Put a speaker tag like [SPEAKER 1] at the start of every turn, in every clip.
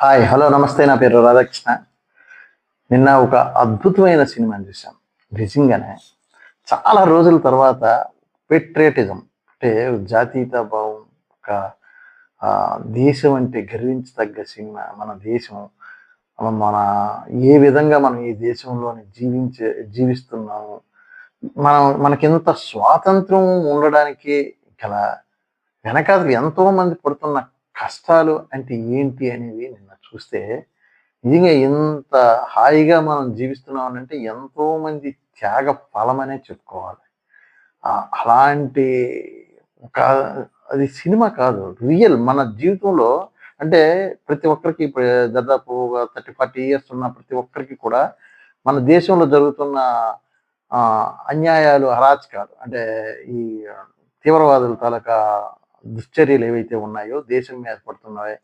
[SPEAKER 1] Hi hello నమస్తే నా పేరు రాధాకృష్ణ. నిన్న ఒక అద్భుతమైన సినిమాని చూశాను. నిజంగానే చాలా రోజుల తర్వాత పెట్రియాటిజం అంటే జాతీయత భావం, ఒక దేశం అంటే గర్వించదగ్గ సినిమా. మన దేశం, మన ఏ విధంగా మనం ఈ దేశంలోని జీవిస్తున్నాము, మనకింత స్వాతంత్రం ఉండడానికి గల వెనకాతల ఎంతో మంది పడుతున్న కష్టాలు అంటే ఏంటి అనేది నిన్న చూస్తే నిజంగా ఇంత హాయిగా మనం జీవిస్తున్నాం అంటే ఎంతో మంది త్యాగ ఫలమనే చెప్పుకోవాలి. అలాంటి ఒక అది సినిమా కాదు, రియల్ మన జీవితంలో. అంటే ప్రతి ఒక్కరికి ఇప్పుడు దాదాపు 30-40 ఇయర్స్ ఉన్న ప్రతి ఒక్కరికి కూడా మన దేశంలో జరుగుతున్న అన్యాయాలు, అరాచకాలు అంటే ఈ తీవ్రవాదుల తాలూకా దుశ్చర్యలు ఏవైతే ఉన్నాయో దేశం మీద పడుతున్నాయో,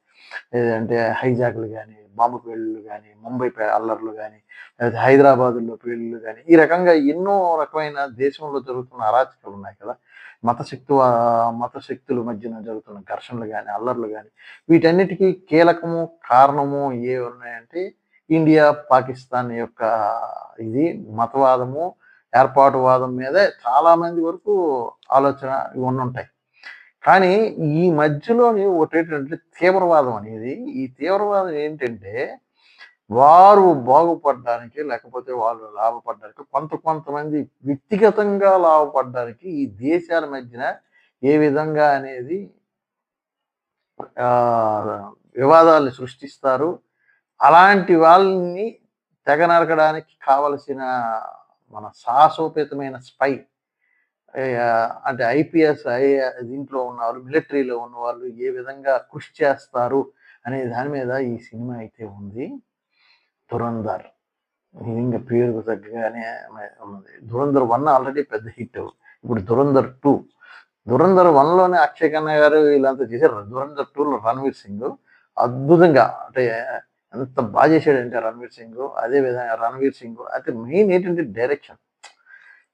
[SPEAKER 1] లేదంటే హైజాక్‌లు గానీ, బాంబు పేలుళ్ళు గానీ, ముంబై అల్లర్లు గానీ, లేకపోతే హైదరాబాదులో పేలుళ్ళు గానీ, ఈ రకంగా ఎన్నో రకమైన దేశంలో జరుగుతున్న అరాచకాలున్నాయి కదా! మత శక్తుల మధ్యన జరుగుతున్న ఘర్షణలు గానీ, అల్లర్లు గానీ, వీటన్నిటికీ కీలకము, కారణము ఏవున్నాయంటే ఇండియా, పాకిస్తాన్ యొక్క ఇది మతవాదము, ఏర్పాటువాదం మీదే చాలా మంది వరకు ఆలోచన ఇవన్నుంటాయి. కానీ ఈ మధ్యలోని ఒకటేంటంటే తీవ్రవాదం అనేది, ఈ తీవ్రవాదం ఏంటంటే, వారు బాగుపడడానికి లేకపోతే వాళ్ళు లాభపడడానికి కొంతమంది వ్యక్తిగతంగా లాభపడడానికి ఈ దేశాల మధ్యన ఏ విధంగా అనేది ఆహ్, వివాదాల్ని సృష్టిస్తారు. అలాంటి వాళ్ళని తెగ నరకడానికి కావలసిన మన సాహసోపేతమైన స్పై అంటే ఐపీఎస్, దీంట్లో ఉన్నవాళ్ళు, మిలిటరీలో ఉన్నవాళ్ళు ఏ విధంగా కృషి చేస్తారు అనే దాని మీద ఈ సినిమా అయితే ఉంది. 'ధురంధర్' నిజంగా పేరుకు తగ్గగానే ఉంది. 'ధురంధర్ 1' ఆల్రెడీ పెద్ద హిట్. ఇప్పుడు 'ధురంధర్ 2'. 'ధురంధర్ 1'లోనే అక్షయ్ ఖన్నా గారు వీళ్ళంతా చేశారు. 'ధురంధర్ 2'లో 'రణ్వీర్ సింగ్' అద్భుతంగా, అంటే ఎంత చేశాడంటే 'రణ్వీర్ సింగ్'. అదే విధంగా 'రణ్వీర్ సింగ్' అయితే మెయిన్ ఏంటంటే డైరెక్షన్.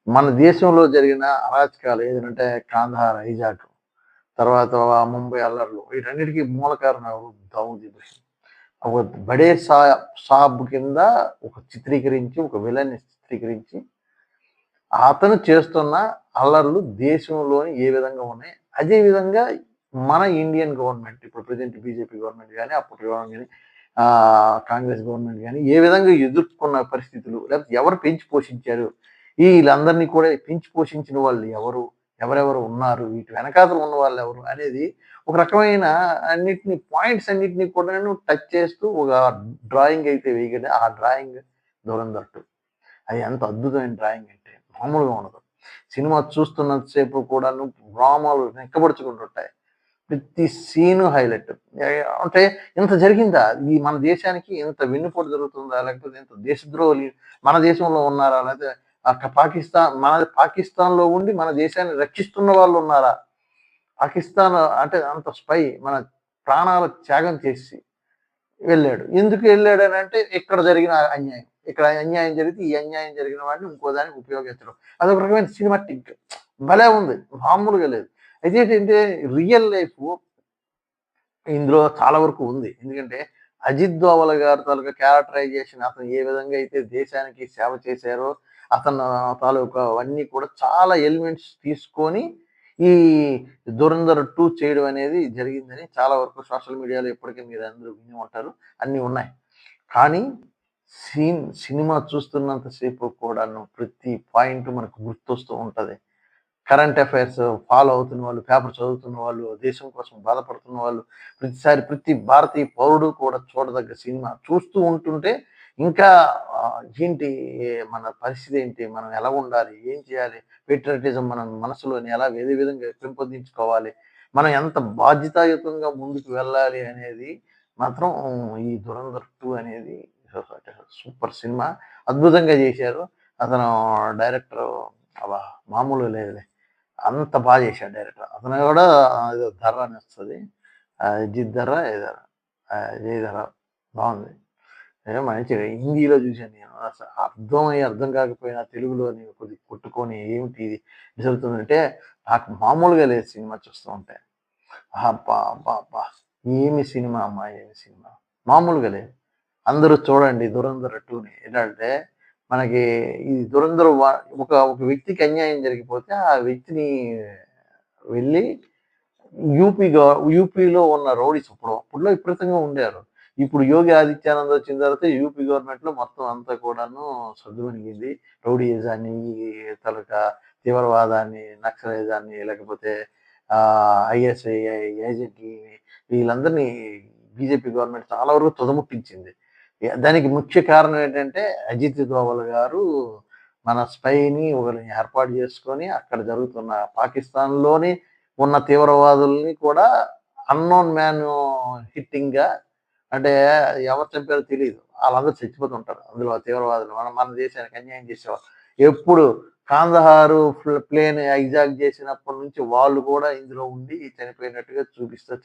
[SPEAKER 1] మన దేశంలో జరిగిన అరాచకాలు ఏదంటే కాందహార్ హైజాక్, తర్వాత ముంబై అల్లర్లు, వీటన్నిటికీ మూల కారణం ఎవరు? దావూద్ ఇబ్రహీం. ఒక బడే సాబ్ కింద చిత్రీకరించి, ఒక విలన్ని చిత్రీకరించి, అతను చేస్తున్న అల్లర్లు దేశంలోని ఏ విధంగా ఉన్నాయి, అదే విధంగా మన ఇండియన్ గవర్నమెంట్, ఇప్పుడు ప్రజెంట్ బీజేపీ గవర్నమెంట్ కానీ, అప్పుడు గవర్నమెంట్ కానీ, కాంగ్రెస్ గవర్నమెంట్ కానీ ఏ విధంగా ఎదుర్కొన్న పరిస్థితులు, లేకపోతే ఎవరు పెంచి పోషించారు, వీళ్ళందరినీ కూడా పెంచి పోషించిన వాళ్ళు ఎవరు, ఎవరెవరు ఉన్నారు, వీటి వెనకాతల ఉన్న వాళ్ళు ఎవరు అనేది ఒక రకమైన పాయింట్స్ అన్నిటిని కూడా టచ్ చేస్తూ ఒక డ్రాయింగ్ అయితే వేయగలి. ఆ డ్రాయింగ్ 'ధురంధర్ 2'. అది ఎంత అద్భుతమైన డ్రాయింగ్ అంటే మామూలుగా ఉండదు. సినిమా చూస్తున్నంత సేపు కూడాను డ్రామాలు నెక్కబడుచుకుంటుంటాయి. ప్రతి సీను హైలైట్. అంటే ఇంత జరిగిందా? ఈ మన దేశానికి ఇంత వెన్నుపోటు జరుగుతుందా? లేకపోతే ఇంత దేశద్రోహులు మన దేశంలో ఉన్నారా? లేకపోతే పాకిస్తాన్‌లో ఉండి మన దేశాన్ని రక్షిస్తున్న వాళ్ళు ఉన్నారా? పాకిస్తాన్ అంటే అంత స్పై మన ప్రాణాలు త్యాగం చేసి వెళ్ళాడు. ఎందుకు వెళ్ళాడనంటే ఇక్కడ జరిగిన అన్యాయం. ఇక్కడ అన్యాయం జరిగితే ఈ అన్యాయం జరిగిన వాడిని ఇంకో దానికి ఉపయోగించడం. అదొక రకమైన సినిమాటిక్ భలే ఉంది. మామూలుగా లేదు. అయితే ఏంటంటే రియల్ లైఫ్ ఇందులో చాలా వరకు ఉంది. ఎందుకంటే అజిత్ దోవల గారి తాలూకా క్యారెక్టరైజేషన్, అతను ఏ విధంగా అయితే దేశానికి సేవ చేశారో, అతను తాలూకా అవన్నీ కూడా చాలా ఎలిమెంట్స్ తీసుకొని ఈ 'ధురంధర్ 2' చేయడం అనేది జరిగిందని చాలా వరకు సోషల్ మీడియాలో ఇప్పటికే మీరందరూ విని ఉంటారు. అన్నీ ఉన్నాయి. కానీ సినిమా చూస్తున్నంత సేపు కూడాను ప్రతి పాయింట్ మనకు గుర్తొస్తూ ఉంటది. కరెంట్ అఫైర్స్ ఫాలో అవుతున్న వాళ్ళు, పేపర్ చదువుతున్న వాళ్ళు, దేశం కోసం బాధపడుతున్న వాళ్ళు, ప్రతి భారతీయ పౌరుడు కూడా చూడదగ్గ సినిమా. చూస్తూ ఉంటుంటే ఇంకా ఏంటి మన పరిస్థితి ఏంటి? మనం ఎలా ఉండాలి? ఏం చేయాలి? పేట్రియాటిజం మన మనసులోని ఏ విధంగా పెంపొందించుకోవాలి? మనం ఎంత బాధ్యతాయుతంగా ముందుకు వెళ్ళాలి అనేది మాత్రం ఈ 'ధురంధర్ 2' అనేది సూపర్ సినిమా. అద్భుతంగా చేశారు. అతను డైరెక్టరు అబ్బా! మామూలుగా లేదులే. అంత చేశాడు డైరెక్టర్. అతను కూడా ఏదో 'ధర్ర' అని వస్తది. 'అజిత్ ధర్ర' ఏదో 'అజయ్ ధర్ర' బావుంది. మంచిగా హిందీలో చూశాను నేను. అర్థం కాకపోయినా తెలుగులోని కొద్దిగా కొట్టుకొని ఏమిటి ఇది జరుగుతుందంటే నాకు మామూలుగా లేదు సినిమా చూస్తూ ఉంటే. అబ్బా! అబ్బా! అబ్బా! ఏమి సినిమా అమ్మా! ఏమి సినిమా! మామూలుగా లేదు. అందరూ చూడండి 'ధురంధర్ 2'ని. ఏంటంటే మనకి ఈ 'ధురంధర్' ఒక ఒక వ్యక్తికి అన్యాయం జరిగిపోతే ఆ వ్యక్తిని వెళ్ళి యూపీ గ యూపీలో ఉన్న రౌడీస్ అప్పట్లో విపరీతంగా ఉండారు. ఇప్పుడు యోగి ఆదిత్యానంద్ వచ్చిన తర్వాత యూపీ గవర్నమెంట్‌లో మొత్తం అంతా కూడాను సద్దుమణిగింది. రౌడీయిజాన్ని, ఈ తాలూకా తీవ్రవాదాన్ని, నక్సలిజాన్ని లేకపోతే ఐఎస్ఐ ఏజెంట్లని వీళ్ళందరినీ బీజేపీ గవర్నమెంట్ చాలా వరకు తుదముట్టించింది. దానికి ముఖ్య కారణం ఏంటంటే అజిత్ దోవల్ గారు మన స్పైని ఒకరిని ఏర్పాటు చేసుకొని అక్కడ జరుగుతున్న పాకిస్తాన్‌లోని ఉన్న తీవ్రవాదుల్ని కూడా అన్నోన్ మ్యాన్ హిట్టింగ్‌గా అంటే ఎవరు చంపారో తెలీదు. ఆళ్ళందరూ చచ్చిపోతుంటారు. అందులో తీవ్రవాదులు మన మన దేశానికి అన్యాయం చేసేవాళ్ళు. ఎప్పుడు కాందహారు ప్లేన్ హైజాక్ చేసినప్పటి నుంచి వాళ్ళు కూడా ఇందులో ఉండి చనిపోయినట్టుగా చూపిస్తూ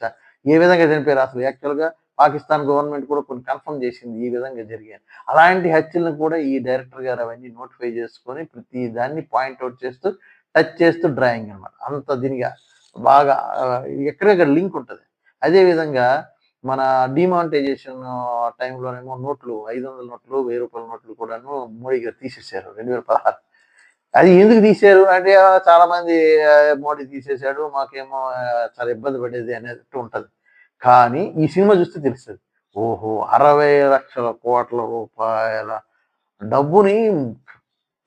[SPEAKER 1] ఏ విధంగా చనిపోయారు అసలు యాక్చువల్‌గా పాకిస్తాన్ గవర్నమెంట్ కూడా కొన్ని కన్ఫర్మ్ చేసింది ఈ విధంగా జరిగాయి. అలాంటి హత్యలను కూడా ఈ డైరెక్టర్ గారు అవన్నీ నోటిఫై చేసుకొని ప్రతి దాన్ని పాయింట్ ఔట్ చేస్తూ, టచ్ చేస్తూ డ్రాయింగ్ అనమాట. అంత దీనిగా బాగా ఎక్కడెక్కడ లింక్ ఉంటది. అదే విధంగా మన డీమానిటైజేషన్ టైంలోనేమో నోట్లు 500 నోట్లు, రూ. 1000 నోట్లు కూడాను మోడీ గారు తీసేశారు 2016. అది ఎందుకు తీశారు అంటే చాలామంది మోడీ తీసేశాడు. మాకేమో చాలా ఇబ్బంది పడేది అనేటట్టు ఉంటది. కానీ ఈ సినిమా చూస్తే తెలుస్తది. ఓహో! 60,00,00,000 డబ్బుని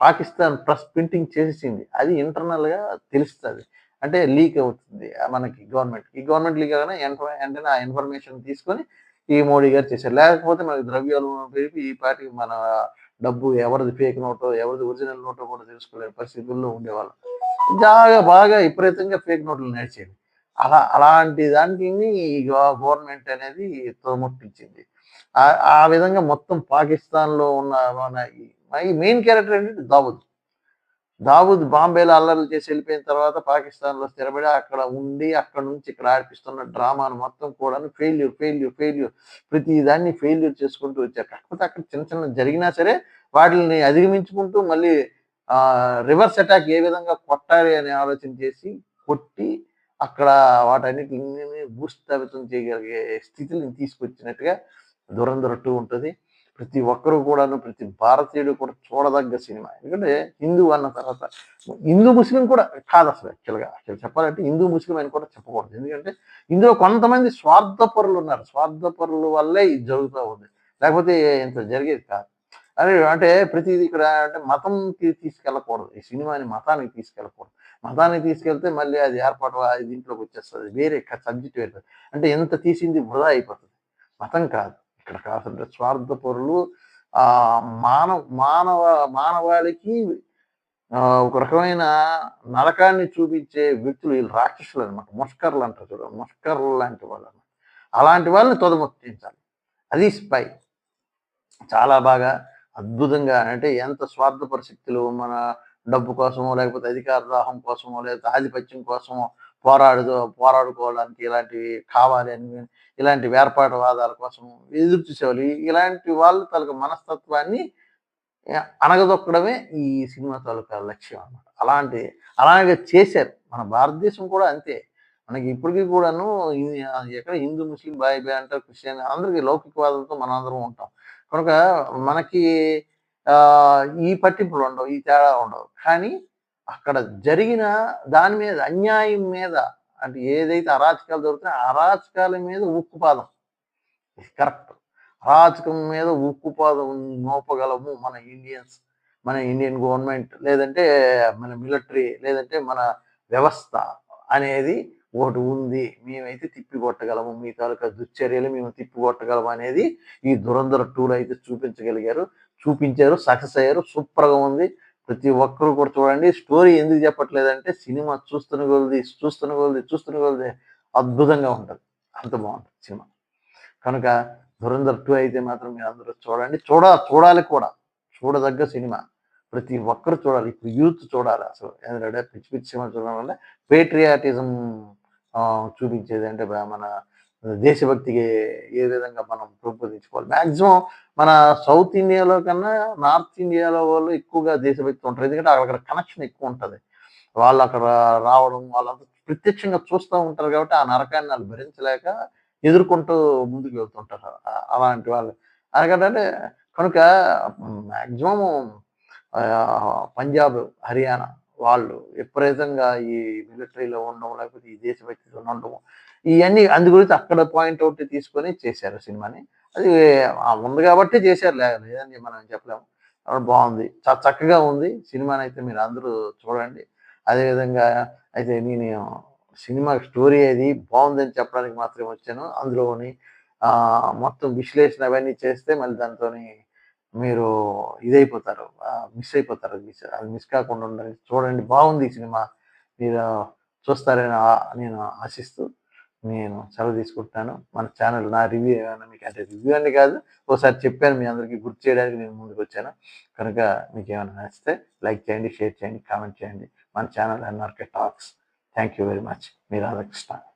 [SPEAKER 1] పాకిస్తాన్ ప్రెస్ ప్రింటింగ్ చేసేసింది. అది ఇంటర్నల్‌గా తెలుస్తది. అంటే లీక్ అవుతుంది మనకి గవర్నమెంట్‌కి. ఈ గవర్నమెంట్ లీక్ అవ్వగానే వెంటనే ఆ ఇన్ఫర్మేషన్ తీసుకొని ఈ మోడీ గారు చేశారు. లేకపోతే మనకి ద్రవ్యోల్బణం పెరిగి ఈ పాటికి మన డబ్బు ఎవరిది ఫేక్ నోటో, ఎవరిది ఒరిజినల్ నోటో కూడా తెలుసుకోలేని పరిస్థితుల్లో ఉండేవాళ్ళం. బాగా విపరీతంగా ఫేక్ నోట్లు నడిచేవి. అలాంటి దాన్ని ఈ గవర్నమెంట్ అనేది తుదముట్టించింది. ఆ విధంగా మొత్తం పాకిస్తాన్‌లో ఉన్న మన ఈ మెయిన్ క్యారెక్టర్ ఏంటంటే దావూద్. దావూద్ బాంబేలో అల్లర్లు చేసి వెళ్ళిపోయిన తర్వాత పాకిస్తాన్‌లో స్థిరపడి అక్కడ ఉండి, అక్కడి నుంచి ఇక్కడ ఆడిపిస్తున్న డ్రామాను మొత్తం కూడాను ఫెయిల్యూర్ ప్రతి దాన్ని ఫెయిల్యూర్ చేసుకుంటూ వచ్చారు. కాకపోతే అక్కడ చిన్న చిన్నవి జరిగినా సరే వాటిల్ని అధిగమించుకుంటూ మళ్ళీ రివర్స్ అటాక్ ఏ విధంగా కొట్టాలి అనే ఆలోచన చేసి కొట్టి అక్కడ వాటన్నిటిని భూస్థాపితం చేయగలిగే స్థితిని తీసుకొచ్చినట్టుగా 'ధురంధర్ 2' ఉంటది. ప్రతి ఒక్కరు కూడాను ప్రతి భారతీయుడు కూడా చూడదగ్గ సినిమా. ఎందుకంటే హిందూ అన్న తర్వాత హిందూ, ముస్లిం కూడా కాదసలు యాక్చువల్‌గా. అసలు చెప్పాలంటే హిందూ, ముస్లిం అని కూడా చెప్పకూడదు. ఎందుకంటే ఇందులో కొంతమంది స్వార్థపరులున్నారు. స్వార్థపరుల వల్లే ఇది జరుగుతా ఉంది. లేకపోతే ఇంత జరిగేది కాదు. అంటే ప్రతీది ఇక్కడ అంటే మతంకి తీసుకెళ్ళకూడదు. ఈ సినిమాని మతానికి తీసుకెళ్ళకూడదు. మతానికి తీసుకెళ్తే మళ్ళీ అది ఏర్పాటు దీంట్లోకి వచ్చేస్తది. వేరే సబ్జెక్ట్ వేరే. అంటే ఎంత తీసింది వృధా అయిపోతది. మతం కాదు. ఇక్కడ కాకుండా స్వార్థపరులు మానవాళికి ఒక రకమైన నరకాన్ని చూపించే వ్యక్తులు వీళ్ళు రాక్షసులనమాట. ముష్కర్లు అంటారు చూడండి. ముష్కర్లు లాంటి వాళ్ళనమాట. అలాంటి వాళ్ళని తుదముట్టించాలి. అది స్పై. చాలా బాగా అద్భుతంగా అంటే ఎంత స్వార్థ పరిస్థితులు మన డబ్బు కోసమో, లేకపోతే అధికార దాహం కోసమో, లేకపోతే ఆధిపత్యం కోసమో పోరాడుకోవడానికి ఇలాంటివి కావాలి అని ఇలాంటి వేర్పాటువాదాల కోసం ఎదురు చూసేవాళ్ళు. ఇలాంటి వాళ్ళ తాలూకా మనస్తత్వాన్ని అణగదొక్కడమే ఈ సినిమా తాలూకా లక్ష్యం అన్నమాట. అలాగే చేశారు. మన భారతదేశం కూడా అంతే. మనకి ఇప్పటికి కూడాను ఎక్కడ హిందూ, ముస్లిం బాయ్ అంటారు, క్రిస్టియన్ అందరికి లౌకికవాదంతో మనందరం ఉంటాం. కనుక మనకి ఈ పట్టింపులు ఉండవు. ఈ తేడా ఉండవు. కానీ అక్కడ జరిగిన దాని మీద అన్యాయం మీద అంటే ఏదైతే అరాచకాలు జరుగుతున్నాయో ఆ అరాచకాల మీద ఉక్కుపాదం. కరెక్ట్. అరాచకం మీద ఉక్కుపాదం మోపగలము మన ఇండియన్స్. మన ఇండియన్ గవర్నమెంట్ లేదంటే మన మిలిటరీ లేదంటే మన వ్యవస్థ అనేది ఒకటి ఉంది. మేమైతే తిప్పికొట్టగలము. మీ తాలూకా దుశ్చర్యలు మేము తిప్పికొట్టగలము అనేది ఈ 'ధురంధర్ 2'లో అయితే చూపించారు. సక్సెస్ అయ్యారు. సూపర్‌గా ఉంది. ప్రతి ఒక్కరు కూడా చూడండి. స్టోరీ ఎందుకు చెప్పట్లేదంటే సినిమా చూస్తున్న కొలది అద్భుతంగా ఉంటది. అంత బావుంటది సినిమా. కనుక 'ధురంధర్ 2' అయితే మాత్రం మీరందరూ చూడండి. చూడాలి కూడా. చూడదగ్గ సినిమా. ప్రతి ఒక్కరు చూడాలి. ఇప్పుడు యూత్ చూడాలి అసలు. ఎందుకంటే పిచ్చి పిచ్చి సినిమాలు చూడడం వల్ల పేట్రియాటిజం చూపించేది అంటే మన దేశభక్తికి ఏ విధంగా మనం పెంపొందించుకోవాలి. మాక్సిమం మన సౌత్ ఇండియాలో కన్నా నార్త్ ఇండియాలో వాళ్ళు ఎక్కువగా దేశభక్తి ఉంటారు. ఎందుకంటే అక్కడ కనెక్షన్ ఎక్కువ ఉంటది. వాళ్ళు అక్కడ రావడం వాళ్ళంతా ప్రత్యక్షంగా చూస్తా ఉంటారు కాబట్టి ఆ నరకాన్ని ఆళ్ళు భరించలేక ఎదుర్కొంటూ ముందుకు వెళ్తుంటారు. అలాంటి వాళ్ళు. ఎందుకంటే కనుక మ్యాక్సిమం పంజాబ్, హర్యానా వాళ్ళు విపరీతంగా ఈ మిలిటరీలో ఉండడం, లేకపోతే ఈ దేశభక్తితో ఉండడం, ఇయన్నీ అందు గురించి అక్కడ పాయింట్ ఔట్ తీసుకొని చేశారు సినిమాని. అది ఉంది గాబట్టే చేశారు. లేదని మనం చెప్పలేము. బావుంది. చక్కగా ఉంది. సినిమానైతే మీరందరూ చూడండి. అదేవిధంగా అయితే నేను సినిమా స్టోరీ అది బావుందని చెప్పడానికి మాత్రమే వచ్చాను. అందులోని మొత్తం విశ్లేషణ అవన్నీ చేస్తే మళ్ళీ దాంతోని మీరు ఇదైపోతారు. మిస్ అయిపోతారు. అది మిస్ కాకుండా ఉండాలి. చూడండి బావుంది ఈ సినిమా. మీరు చూస్తారని నేను ఆశిస్తూ నేను సెలవు తీసుకుంటున్నాను. మన ఛానల్ నా రివ్యూ ఏమైనా మీకు అంటే రివ్యూ అని కాదు. ఓసారి చెప్పాను మీ అందరికి గుర్తు చేయడానికి నేను ముందుకొచ్చాను. కనుక మీకేమైనా నచ్చితే లైక్ చేయండి, షేర్ చేయండి, కామెంట్ చేయండి. మన channel NRK talks. Thank you very much. Me Radhakrishna.